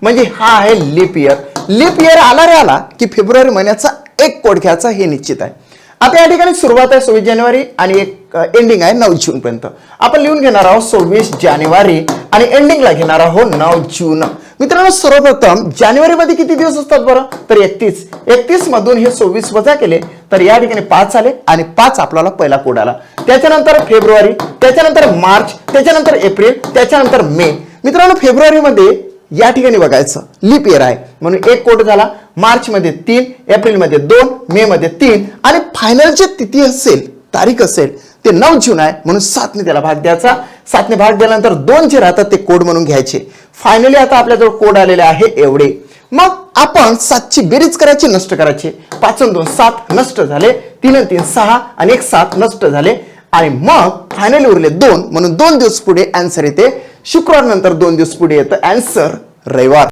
म्हणजे हा आहे लीप इयर. लीप इयर आला रे आला की फेब्रुवारी महिन्याचा एक कोड घ्यायचा हे निश्चित आहे. आता या ठिकाणी सुरुवात आहे 26 जानेवारी आणि एक एंडिंग आहे 9 जून पर्यंत. आपण लिहून घेणार आहोत 26 जानेवारी आणि एंडिंगला घेणार आहोत 9 जून. मित्रांनो सर्वप्रथम जानेवारीमध्ये किती दिवस असतात बरं, तर 31. 31 मधून हे 26 वजा केले तर या ठिकाणी 5 आले आणि 5 आपल्याला पहिला कोड आला. त्याच्यानंतर फेब्रुवारी, त्याच्यानंतर मार्च, त्याच्यानंतर एप्रिल, त्याच्यानंतर मे. मित्रांनो फेब्रुवारीमध्ये या ठिकाणी बघायचं लीप इयर आहे म्हणून एक कोड झाला. मार्च मध्ये 3, एप्रिल मध्ये 2, मे मध्ये 3 आणि फायनल जे तिथी असेल, तारीख असेल ते 9 जून आहे म्हणून 7 ने त्याला भाग द्यायचा. 7 ने भाग दिल्यानंतर 2 जे राहतात ते कोड म्हणून घ्यायचे. फायनली आता आपल्याजवळ कोड आलेले आहे एवढे. मग आपण 7 ची बेरीज करायची, नष्ट करायचे. 5 आणि 2 7 नष्ट झाले, 3 आणि 3 6 आणि 1 7 नष्ट झाले आणि मग फायनली उरले 2 म्हणून 2 दिवस पुढे आन्सर येते. शुक्रवार नंतर 2 दिवस पुढे येतं आन्सर रविवार.